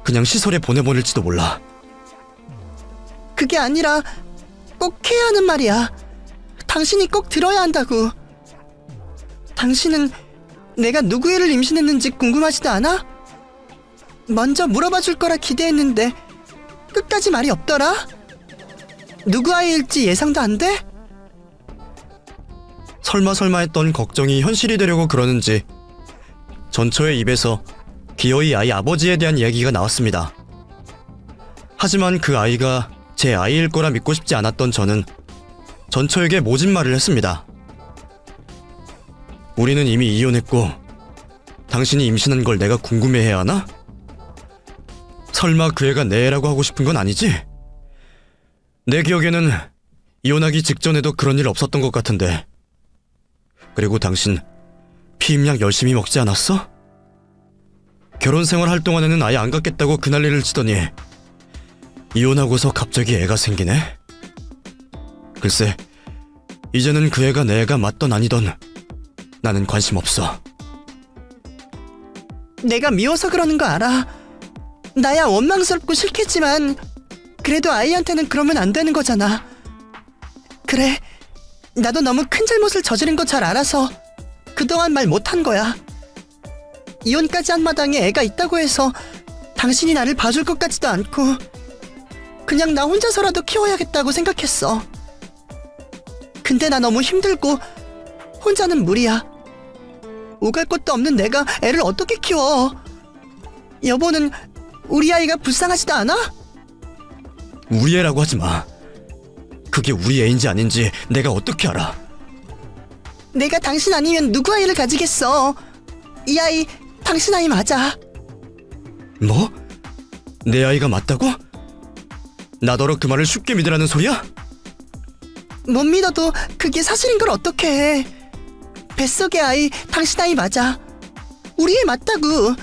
A: 그냥 시설에 보내버릴지도 몰라.
B: 그게 아니라 꼭 해야 하는 말이야. 당신이 꼭 들어야 한다고. 당신은 내가 누구 애를 임신했는지 궁금하지도 않아? 먼저 물어봐 줄 거라 기대했는데 끝까지 말이 없더라? 누구 아이일지 예상도 안 돼?
A: 설마 했던 걱정이 현실이 되려고 그러는지 전처의 입에서 기어이 아이 아버지에 대한 이야기가 나왔습니다. 하지만 그 아이가 제 아이일 거라 믿고 싶지 않았던 저는 전처에게 모진 말을 했습니다. 우리는 이미 이혼했고 당신이 임신한 걸 내가 궁금해해야 하나? 설마 그 애가 내 애라고 하고 싶은 건 아니지? 내 기억에는 이혼하기 직전에도 그런 일 없었던 것 같은데. 그리고 당신 피임약 열심히 먹지 않았어? 결혼 생활 할 동안에는 아예 안 갖겠다고 그 난리를 치더니 이혼하고서 갑자기 애가 생기네? 글쎄, 이제는 그 애가 내 애가 맞던 아니던 나는 관심 없어.
B: 내가 미워서 그러는 거 알아. 나야 원망스럽고 싫겠지만 그래도 아이한테는 그러면 안 되는 거잖아. 그래, 나도 너무 큰 잘못을 저지른 거 잘 알아서 그동안 말 못한 거야. 이혼까지 한 마당에 애가 있다고 해서 당신이 나를 봐줄 것 같지도 않고 그냥 나 혼자서라도 키워야겠다고 생각했어. 근데 나 너무 힘들고 혼자는 무리야. 오갈 곳도 없는 내가 애를 어떻게 키워. 여보는 우리 아이가 불쌍하지도 않아?
A: 우리 애라고 하지 마. 그게 우리 애인지 아닌지 내가 어떻게 알아?
B: 내가 당신 아니면 누구 아이를 가지겠어. 이 아이 당신 아이 맞아.
A: 뭐? 내 아이가 맞다고? 나더러 그 말을 쉽게 믿으라는 소리야?
B: 못 믿어도 그게 사실인 걸 어떡해 해. 뱃속의 아이 당신 아이 맞아. 우리 애 맞다고.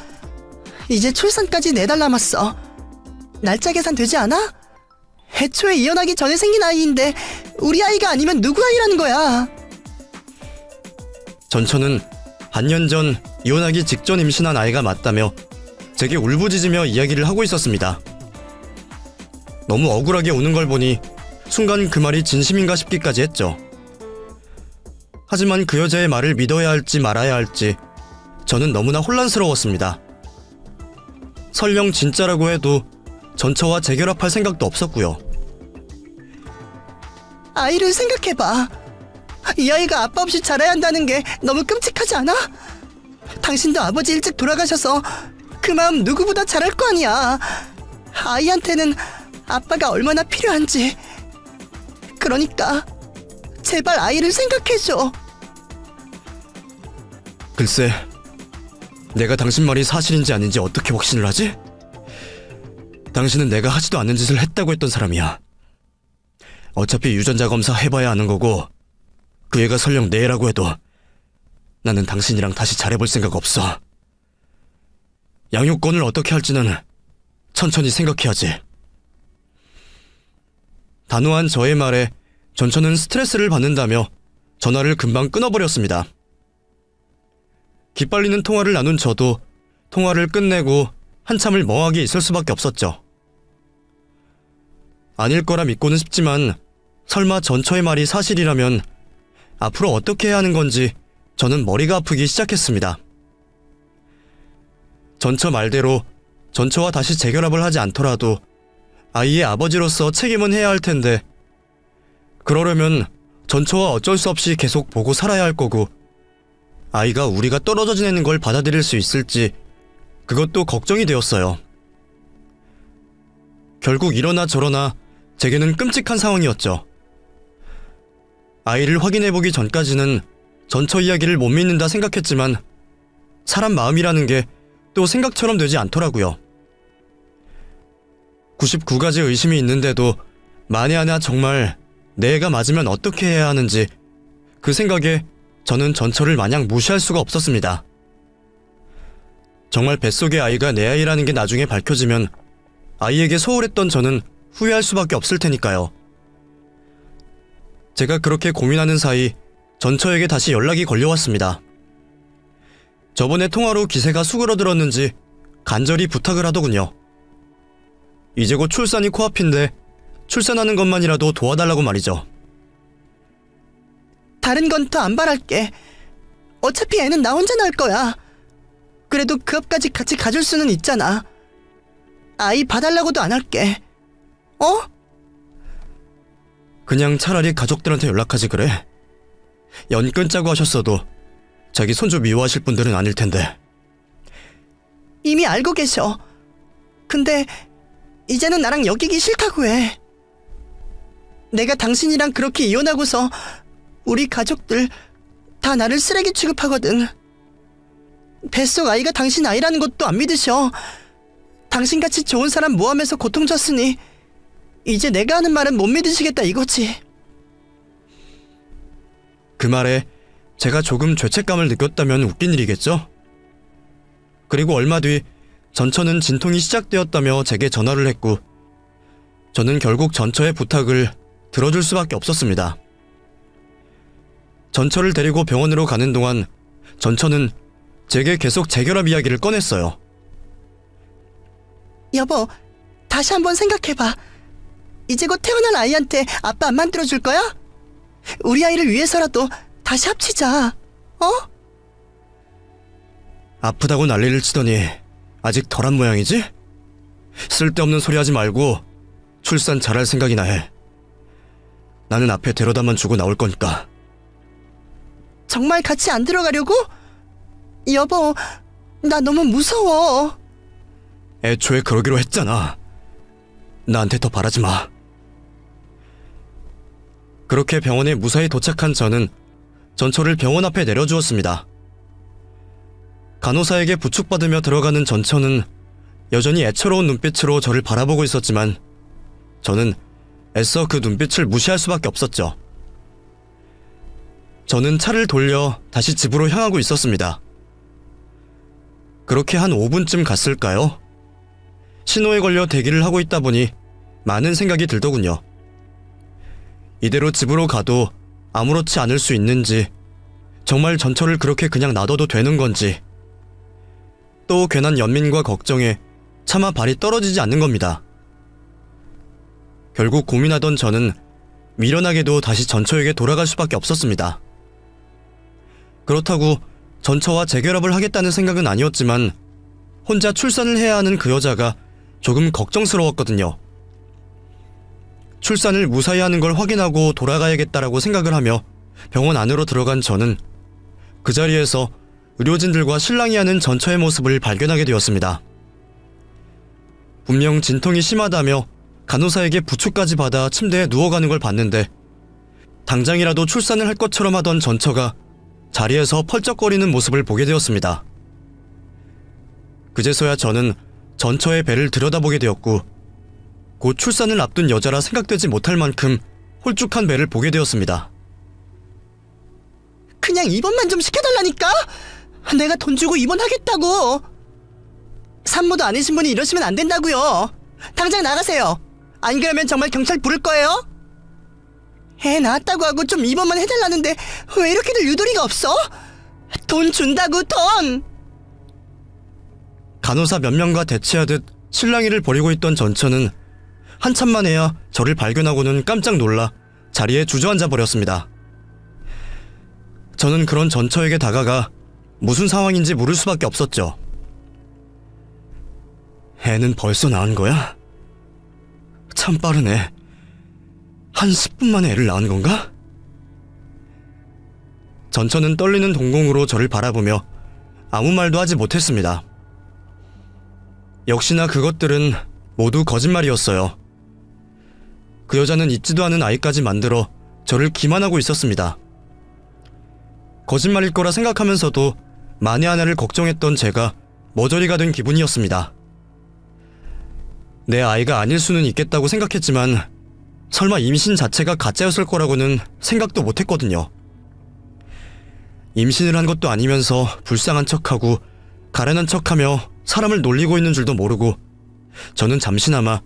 B: 이제 출산까지 4달 남았어. 날짜 계산 되지 않아? 애초에 이혼하기 전에 생긴 아이인데 우리 아이가 아니면 누구 아이라는 거야.
A: 전처는 반년 전 이혼하기 직전 임신한 아이가 맞다며 제게 울부짖으며 이야기를 하고 있었습니다. 너무 억울하게 우는 걸 보니 순간 그 말이 진심인가 싶기까지 했죠. 하지만 그 여자의 말을 믿어야 할지 말아야 할지 저는 너무나 혼란스러웠습니다. 설령 진짜라고 해도 전처와 재결합할 생각도 없었고요.
B: 아이를 생각해봐. 이 아이가 아빠 없이 자라야 한다는 게 너무 끔찍하지 않아? 당신도 아버지 일찍 돌아가셔서 그 마음 누구보다 잘 알 거 아니야. 아이한테는 아빠가 얼마나 필요한지. 그러니까 제발 아이를 생각해줘.
A: 글쎄, 내가 당신 말이 사실인지 아닌지 어떻게 확신을 하지? 당신은 내가 하지도 않는 짓을 했다고 했던 사람이야. 어차피 유전자 검사 해봐야 아는 거고, 그 애가 설령 내 애라고 해도 나는 당신이랑 다시 잘해볼 생각 없어. 양육권을 어떻게 할지는 천천히 생각해야지. 단호한 저의 말에 전처는 스트레스를 받는다며 전화를 금방 끊어버렸습니다. 기빨리는 통화를 나눈 저도 통화를 끝내고 한참을 멍하게 있을 수밖에 없었죠. 아닐 거라 믿고는 싶지만 설마 전처의 말이 사실이라면 앞으로 어떻게 해야 하는 건지 저는 머리가 아프기 시작했습니다. 전처 말대로 전처와 다시 재결합을 하지 않더라도 아이의 아버지로서 책임은 해야 할 텐데, 그러려면 전처와 어쩔 수 없이 계속 보고 살아야 할 거고, 아이가 우리가 떨어져 지내는 걸 받아들일 수 있을지 그것도 걱정이 되었어요. 결국 이러나 저러나 제게는 끔찍한 상황이었죠. 아이를 확인해보기 전까지는 전처 이야기를 못 믿는다 생각했지만 사람 마음이라는 게 또 생각처럼 되지 않더라고요. 99가지 의심이 있는데도 만에 하나 정말 내 애가 맞으면 어떻게 해야 하는지 그 생각에 저는 전처를 마냥 무시할 수가 없었습니다. 정말 뱃속의 아이가 내 아이라는 게 나중에 밝혀지면 아이에게 소홀했던 저는 후회할 수밖에 없을 테니까요. 제가 그렇게 고민하는 사이 전처에게 다시 연락이 걸려왔습니다. 저번에 통화로 기세가 수그러들었는지 간절히 부탁을 하더군요. 이제 곧 출산이 코앞인데 출산하는 것만이라도 도와달라고 말이죠.
B: 다른 건 더 안 바랄게. 어차피 애는 나 혼자 낳을 거야. 그래도 그 앞까지 같이 가줄 수는 있잖아. 아이 봐달라고도 안 할게. 어?
A: 그냥 차라리 가족들한테 연락하지 그래. 연 끊자고 하셨어도 자기 손주 미워하실 분들은 아닐 텐데.
B: 이미 알고 계셔. 근데 이제는 나랑 엮이기 싫다고 해. 내가 당신이랑 그렇게 이혼하고서 우리 가족들 다 나를 쓰레기 취급하거든. 뱃속 아이가 당신 아이라는 것도 안 믿으셔. 당신같이 좋은 사람 모함해서 고통 줬으니 이제 내가 하는 말은 못 믿으시겠다 이거지.
A: 그 말에 제가 조금 죄책감을 느꼈다면 웃긴 일이겠죠? 그리고 얼마 뒤 전처는 진통이 시작되었다며 제게 전화를 했고, 저는 결국 전처의 부탁을 들어줄 수밖에 없었습니다. 전처를 데리고 병원으로 가는 동안 전처는 제게 계속 재결합 이야기를 꺼냈어요.
B: 여보, 다시 한번 생각해봐. 이제 곧 태어날 아이한테 아빠 안 만들어줄 거야? 우리 아이를 위해서라도 다시 합치자. 어?
A: 아프다고 난리를 치더니 아직 덜한 모양이지? 쓸데없는 소리 하지 말고 출산 잘할 생각이나 해. 나는 앞에 데려다만 주고 나올 거니까.
B: 정말 같이 안 들어가려고? 여보, 나 너무 무서워.
A: 애초에 그러기로 했잖아. 나한테 더 바라지 마. 그렇게 병원에 무사히 도착한 저는 전처를 병원 앞에 내려주었습니다. 간호사에게 부축받으며 들어가는 전처는 여전히 애처로운 눈빛으로 저를 바라보고 있었지만 저는 애써 그 눈빛을 무시할 수밖에 없었죠. 저는 차를 돌려 다시 집으로 향하고 있었습니다. 그렇게 한 5분쯤 갔을까요? 신호에 걸려 대기를 하고 있다 보니 많은 생각이 들더군요. 이대로 집으로 가도 아무렇지 않을 수 있는지, 정말 전처를 그렇게 그냥 놔둬도 되는 건지, 또 괜한 연민과 걱정에 차마 발이 떨어지지 않는 겁니다. 결국 고민하던 저는 미련하게도 다시 전처에게 돌아갈 수밖에 없었습니다. 그렇다고 전처와 재결합을 하겠다는 생각은 아니었지만 혼자 출산을 해야 하는 그 여자가 조금 걱정스러웠거든요. 출산을 무사히 하는 걸 확인하고 돌아가야겠다라고 생각을 하며 병원 안으로 들어간 저는 그 자리에서 의료진들과 실랑이 하는 전처의 모습을 발견하게 되었습니다. 분명 진통이 심하다며 간호사에게 부축까지 받아 침대에 누워가는 걸 봤는데 당장이라도 출산을 할 것처럼 하던 전처가 자리에서 펄쩍거리는 모습을 보게 되었습니다. 그제서야 저는 전처의 배를 들여다보게 되었고 곧 출산을 앞둔 여자라 생각되지 못할 만큼 홀쭉한 배를 보게 되었습니다.
B: 그냥 입원만 좀 시켜달라니까? 내가 돈 주고 입원하겠다고. 산모도 아니신 분이 이러시면 안 된다고요. 당장 나가세요. 안 그러면 정말 경찰 부를 거예요? 애 낳았다고 하고 좀 입원만 해달라는데 왜 이렇게들 유도리가 없어? 돈 준다고, 돈!
A: 간호사 몇 명과 대치하듯 실랑이를 벌이고 있던 전처는 한참 만에야 저를 발견하고는 깜짝 놀라 자리에 주저앉아 버렸습니다. 저는 그런 전처에게 다가가 무슨 상황인지 물을 수밖에 없었죠. 애는 벌써 낳은 거야? 참 빠르네. 한 10분 만에 애를 낳은 건가? 전처는 떨리는 동공으로 저를 바라보며 아무 말도 하지 못했습니다. 역시나 그것들은 모두 거짓말이었어요. 그 여자는 있지도 않은 아이까지 만들어 저를 기만하고 있었습니다. 거짓말일 거라 생각하면서도 만에 하나를 걱정했던 제가 머저리가 된 기분이었습니다. 내 아이가 아닐 수는 있겠다고 생각했지만 설마 임신 자체가 가짜였을 거라고는 생각도 못했거든요. 임신을 한 것도 아니면서 불쌍한 척하고 가련한 척하며 사람을 놀리고 있는 줄도 모르고 저는 잠시나마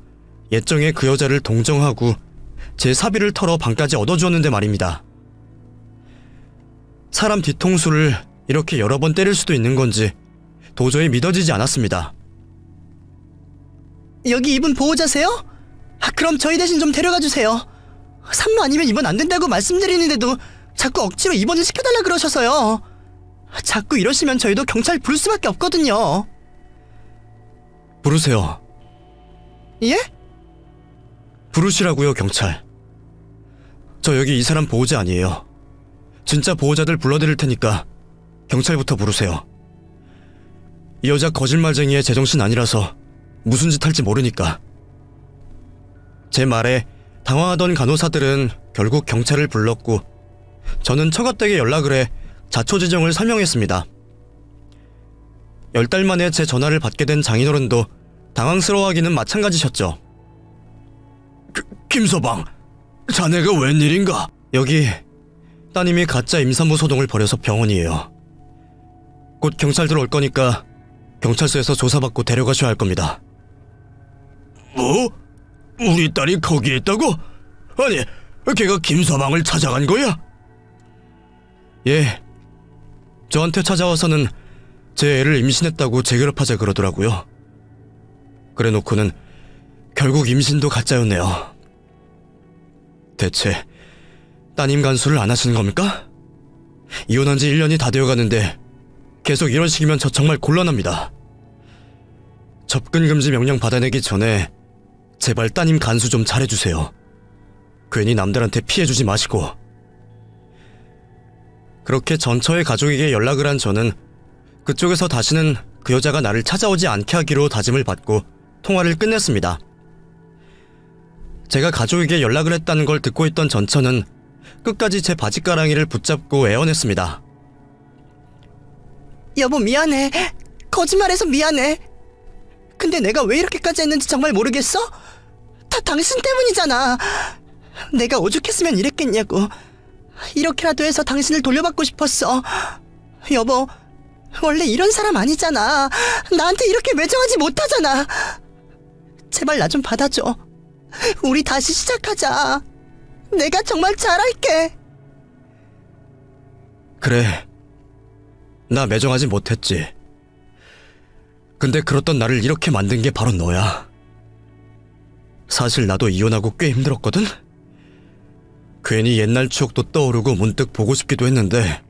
A: 예정의 그 여자를 동정하고 제 사비를 털어 방까지 얻어주었는데 말입니다. 사람 뒤통수를 이렇게 여러 번 때릴 수도 있는 건지 도저히 믿어지지 않았습니다.
B: 여기 이분 보호자세요? 그럼 저희 대신 좀 데려가 주세요. 산모 아니면 입원 안 된다고 말씀드리는데도 자꾸 억지로 입원을 시켜달라 그러셔서요. 자꾸 이러시면 저희도 경찰 부를 수밖에 없거든요.
A: 부르세요.
B: 예?
A: 부르시라고요, 경찰. 저 여기 이 사람 보호자 아니에요. 진짜 보호자들 불러드릴 테니까 경찰부터 부르세요. 이 여자 거짓말쟁이의 제정신 아니라서 무슨 짓 할지 모르니까. 제 말에 당황하던 간호사들은 결국 경찰을 불렀고 저는 처갓댁에 연락을 해 자초지정을 설명했습니다. 10달 만에 제 전화를 받게 된 장인어른도 당황스러워하기는 마찬가지셨죠. 김서방, 자네가 웬일인가? 여기 따님이 가짜 임산부 소동을 벌여서 병원이에요. 곧 경찰 들어올 거니까 경찰서에서 조사받고 데려가셔야 할 겁니다. 뭐? 우리 딸이 거기에 있다고? 아니, 걔가 김서방을 찾아간 거야? 예. 저한테 찾아와서는 제 애를 임신했다고 재결합하자 그러더라고요. 그래놓고는 결국 임신도 가짜였네요. 대체 따님 간수를 안 하시는 겁니까? 이혼한 지 1년이 다 되어가는데 계속 이런 식이면 저 정말 곤란합니다. 접근 금지 명령 받아내기 전에 제발 따님 간수 좀 잘해주세요. 괜히 남들한테 피해주지 마시고. 그렇게 전처의 가족에게 연락을 한 저는 그쪽에서 다시는 그 여자가 나를 찾아오지 않게 하기로 다짐을 받고 통화를 끝냈습니다. 제가 가족에게 연락을 했다는 걸 듣고 있던 전처는 끝까지 제 바지가랑이를 붙잡고 애원했습니다.
B: 여보, 미안해. 거짓말해서 미안해. 근데 내가 왜 이렇게까지 했는지 정말 모르겠어? 다 당신 때문이잖아. 내가 오죽했으면 이랬겠냐고. 이렇게라도 해서 당신을 돌려받고 싶었어. 여보, 원래 이런 사람 아니잖아. 나한테 이렇게 매정하지 못하잖아. 제발 나 좀 받아줘. 우리 다시 시작하자. 내가 정말 잘할게.
A: 그래, 나 매정하지 못했지. 근데 그렇던 나를 이렇게 만든 게 바로 너야. 사실 나도 이혼하고 꽤 힘들었거든? 괜히 옛날 추억도 떠오르고 문득 보고 싶기도 했는데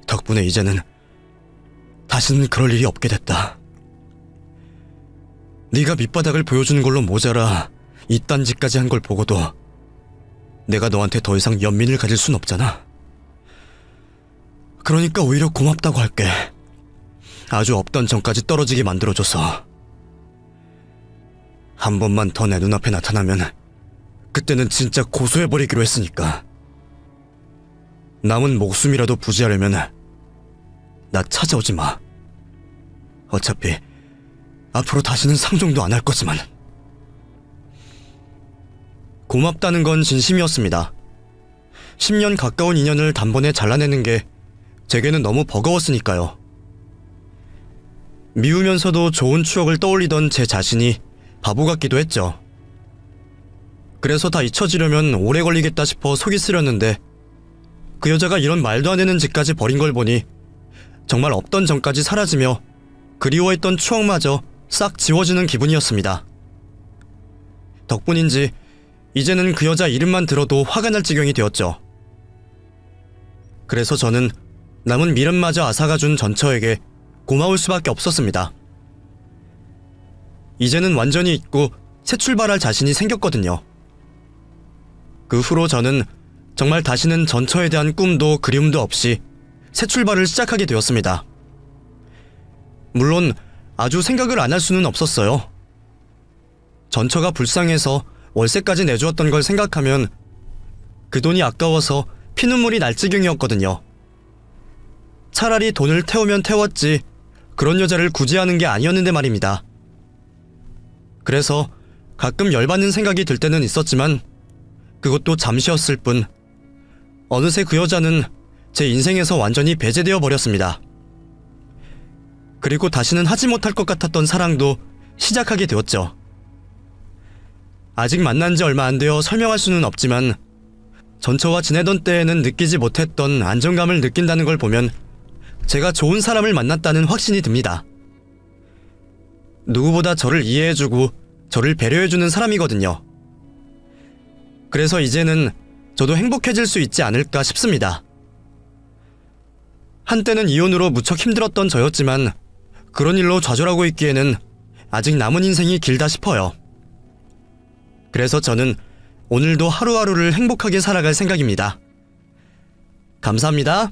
A: 덕분에 이제는 다시는 그럴 일이 없게 됐다. 네가 밑바닥을 보여주는 걸로 모자라 이딴 짓까지 한 걸 보고도 내가 너한테 더 이상 연민을 가질 순 없잖아. 그러니까 오히려 고맙다고 할게. 아주 없던 전까지 떨어지게 만들어줘서. 한 번만 더 내 눈앞에 나타나면 그때는 진짜 고소해버리기로 했으니까. 남은 목숨이라도 부지하려면 나 찾아오지 마. 어차피 앞으로 다시는 상종도 안 할 거지만. 고맙다는 건 진심이었습니다. 10년 가까운 인연을 단번에 잘라내는 게 제게는 너무 버거웠으니까요. 미우면서도 좋은 추억을 떠올리던 제 자신이 바보 같기도 했죠. 그래서 다 잊혀지려면 오래 걸리겠다 싶어 속이 쓰렸는데 그 여자가 이런 말도 안 되는 짓까지 벌인 걸 보니 정말 없던 전까지 사라지며 그리워했던 추억마저 싹 지워지는 기분이었습니다. 덕분인지 이제는 그 여자 이름만 들어도 화가 날 지경이 되었죠. 그래서 저는 남은 미련마저 앗아가준 전처에게 고마울 수밖에 없었습니다. 이제는 완전히 잊고 새 출발할 자신이 생겼거든요. 그 후로 저는 정말 다시는 전처에 대한 꿈도 그리움도 없이 새 출발을 시작하게 되었습니다. 물론 아주 생각을 안 할 수는 없었어요. 전처가 불쌍해서 월세까지 내주었던 걸 생각하면 그 돈이 아까워서 피눈물이 날 지경이었거든요. 차라리 돈을 태우면 태웠지 그런 여자를 구제하는 게 아니었는데 말입니다. 그래서 가끔 열받는 생각이 들 때는 있었지만 그것도 잠시였을 뿐 어느새 그 여자는 제 인생에서 완전히 배제되어 버렸습니다. 그리고 다시는 하지 못할 것 같았던 사랑도 시작하게 되었죠. 아직 만난 지 얼마 안 되어 설명할 수는 없지만 전처와 지내던 때에는 느끼지 못했던 안정감을 느낀다는 걸 보면 제가 좋은 사람을 만났다는 확신이 듭니다. 누구보다 저를 이해해주고 저를 배려해주는 사람이거든요. 그래서 이제는 저도 행복해질 수 있지 않을까 싶습니다. 한때는 이혼으로 무척 힘들었던 저였지만 그런 일로 좌절하고 있기에는 아직 남은 인생이 길다 싶어요. 그래서 저는 오늘도 하루하루를 행복하게 살아갈 생각입니다. 감사합니다.